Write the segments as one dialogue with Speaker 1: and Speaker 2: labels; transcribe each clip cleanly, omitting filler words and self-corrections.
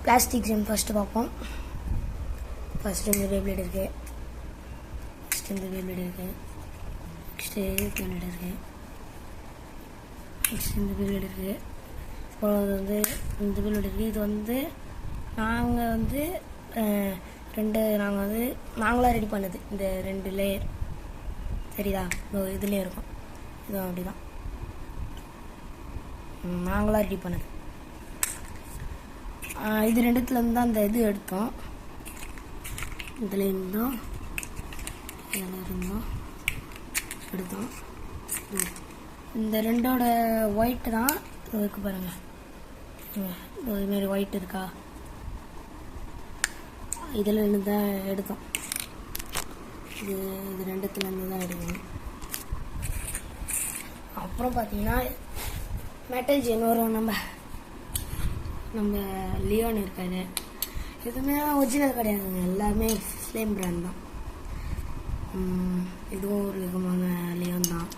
Speaker 1: Plastic GeM first பார்ப்போம். First இந்த beyblade இருக்குது, நெக்ஸ்ட் இந்த பேப்ளேட் இருக்குது, நெக்ஸ்ட்டு பேப்ளேட் இருக்குது, நெக்ஸ்ட் இந்த பேப்ளேட் இருக்குது. அப்புறம் அது வந்து இந்த பேப்ளேட் இருக்குது. இது வந்து நாங்கள் வந்து நாங்களாக ரெடி பண்ணது. இந்த 2 லேயர் சரிதா, இதுலேயே இருக்கும். இதுவும் அப்படி தான் நாங்களாக ரெடி பண்ணது. இது 2த்துலேருந்து தான் அந்த இது எடுத்தோம். இதில் இருந்தோம் எடுத்தோம். இந்த 2ஓட ஒயிட்டு தான் இருக்கு பாருங்கள். இதுமாரி ஒயிட் இருக்கா, இதில் இருந்து தான் எடுத்தோம். இது 2த்துலேருந்து தான் எடுக்கணும். அப்புறம் பார்த்தீங்கன்னா மெட்டல் ஜென் வரும். நம்ம லியோன் இருக்காது, எதுவுமே ஒரிஜினல் கிடையாதுங்க, எல்லாமே ஃப்ளேம் பிராண்ட் தான். இதுவும் ஒரு விதமான லியோன் தான்.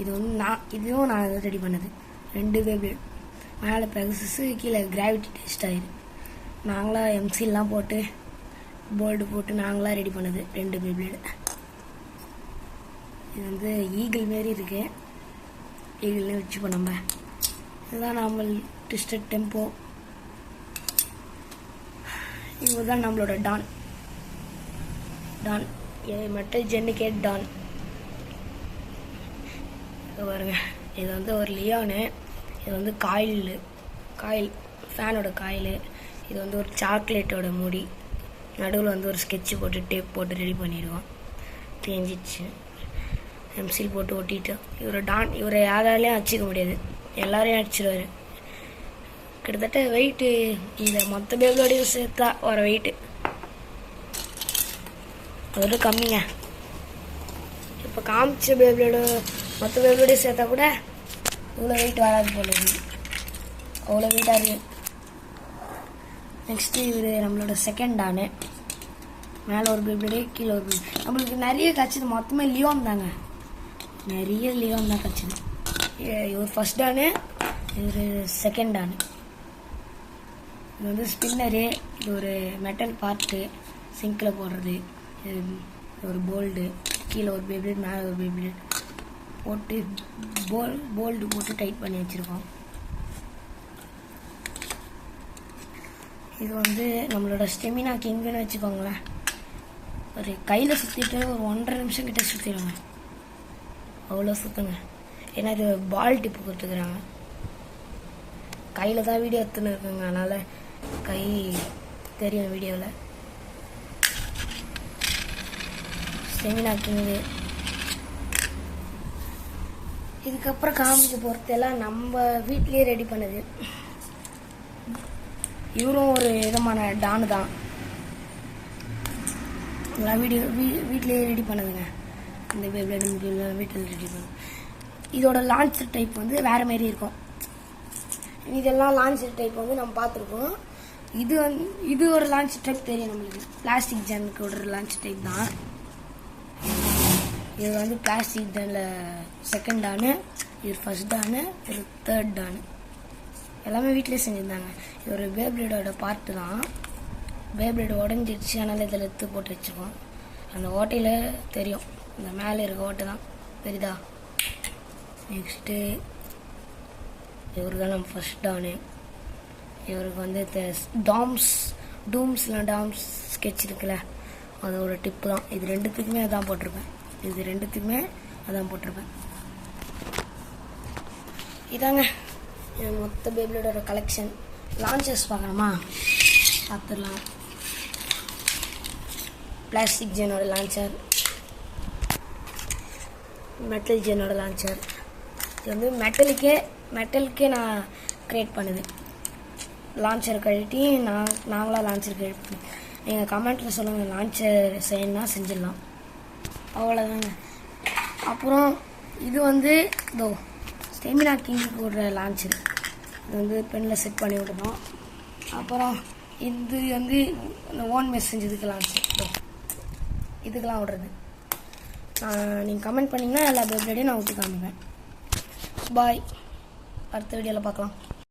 Speaker 1: இது வந்து இதுவும் நான் ரெடி பண்ணது. 2 பேப்ளேட், மேலே பெகசஸு, கீழே கிராவிட்டி டெஸ்ட் ஆயிரு. நாங்களாக எம்சிலாம் போட்டு போல்டு போட்டு நாங்களாக ரெடி பண்ணது 2 பேப்ளேடு. இது வந்து ஈகிள் மாரி இருக்கு, ஈகிள்னு வச்சுப்போம் நம்ம. இதுதான் நார்மல் ட்விஸ்டட் டெம்போ. இவர் தான் நம்மளோட டான் மெட்டல் ஜென்னுக்கே டான். பாருங்க, இது வந்து ஒரு லியோனு, இது வந்து காயில் ஃபேனோட காயில். இது வந்து ஒரு சாக்லேட்டோட மூடி, நடுவில் வந்து ஒரு ஸ்கெட்சு போட்டு டேப் போட்டு ரெடி பண்ணிடுவோம். தேஞ்சிச்சு, எம்சில் போட்டு ஒட்டிட்டோம். இவரை யாராலையும் அடிச்சிக்க முடியாது, எல்லாரையும் அடிச்சிடுவார். கிட்டத்தட்ட வெயிட்டு இந்த மொத்த பேப்ளேடையும் சேர்த்தா வர வெயிட்டு அதோட கம்மிங்க. இப்போ காமிச்ச பேப்ளேடு மொத்த பேப்ளேடையும் சேர்த்தா கூட இவ்வளோ வெயிட் வராது போல இருக்குது, அவ்வளோ வெயிட்டாக இருக்குது. நெக்ஸ்ட்டு இவர் நம்மளோட செகண்ட் டானு. மேலே ஒரு பேப்ளேடு, கீழே ஒரு பேப்ளேடு. நம்மளுக்கு நிறைய கிடச்சிது, மொத்தமே லியோன் தாங்க, நிறைய லியோன் தான் கிடச்சிது. இவர் ஃபஸ்ட் டானு, இவர் செகண்ட் டானு. இது வந்து ஸ்பின்னரு, இது ஒரு மெட்டல் பார்ட்டு, சிங்கில் போடுறது. இது ஒரு போல்டு, கீழே ஒரு பேப்ளேட், மேலே ஒரு பேப்ளேட் போட்டு போல்டு போட்டு டைட் பண்ணி வச்சுருக்கோம். இது வந்து நம்மளோட ஸ்டெமினா கிங்குன்னு வச்சுக்கோங்களேன். ஒரு கையில் சுற்றிட்டு ஒரு 1.5 நிமிஷம் கிட்ட சுற்றிடுங்க, அவ்வளோ சுற்றுங்க. ஏன்னா இது பால் டிப்பு கொடுத்துக்கிறாங்க. கையில் தான் வீடியோ எடுத்துன்னு இருக்குங்க, அதனால் கை தெரியும் வீடியோவில். Stamina king. இதுக்கப்புறம் காமிக்க பொறுத்தெல்லாம் நம்ம வீட்லேயே ரெடி பண்ணது. இவரும் ஒரு விதமான டானு தான், எல்லாம் வீட்லேயே ரெடி பண்ணதுங்க. இந்த பேப்ளேட் வீட்டில் ரெடி பண்ணது. இதோட லான்ச் டைப் வந்து வேறு மாரி இருக்கும். இதெல்லாம் லான்ச் டைப் வந்து நம்ம பார்த்துருக்கோம். இது ஒரு லான்ச் டைப் தெரியும் நம்மளுக்கு, பிளாஸ்டிக் ஜென்னுக்கு ஒரு லான்ச் டைப் தான். இது வந்து பிளாஸ்டிக் ஜென்னில் செகண்ட் டானு, இது ஃபர்ஸ்ட் டானு, இது தேர்ட் டானு. எல்லாமே வீட்டிலே செஞ்சுருந்தாங்க. இது ஒரு பேப்ளேடோட பார்ட்டு தான். பேப்ளேடு உடஞ்சிடுச்சு, அதனால் இதில் எடுத்து போட்டு வச்சுருக்கோம். அந்த ஓட்டையில் தெரியும், இந்த மேலே இருக்க ஓட்டை தான் தெரியுதா. நெக்ஸ்ட்டு இவருக்கு தான் நம்ம ஃபர்ஸ்ட் டானு. இவருக்கு வந்து டூம்ஸ் ஸ்கெட்ச் இருக்குல்ல, அதோட டிப்பு தான். இது 2த்துக்குமே அதான் போட்டிருப்பேன், அதான் போட்டிருப்பேன். இதாங்க மொத்த பேப்ளேடோட கலெக்ஷன். லான்ச்சர்ஸ் பார்க்கணுமா, பார்த்துடலாம். பிளாஸ்டிக் ஜென்னோட லான்ச்சர், மெட்டல் ஜென்னோட லான்ச்சர். இது வந்து மெட்டலுக்கே நான் க்ரியேட் பண்ணுது. லான்ச்சர் கழட்டி நாங்களாக லான்ச்சர் க்ரியேட் பண்ணி. நீங்கள் கமெண்ட்டில் சொல்லுங்கள், லான்ச்சர் செய்யணும்னா செஞ்சிடலாம், அவ்வளோதாங்க. அப்புறம் இது வந்து இதோ ஸ்டெமினா கிங்குக்கு விடுற லான்ச்சர். இது வந்து பெண்ணில் செட் பண்ணி விடணும். அப்புறம் இது வந்து இந்த ஓன் மெசேஜ் இதுக்கு லான்ச்சர், இதுக்கெல்லாம் விடுறது. நீங்கள் கமெண்ட் பண்ணிங்கன்னா எல்லா பேப்ளேடையும் நான் விட்டு காமிப்பேன். பாய், அடுத்த வீடியோவில் பார்க்கலாம்.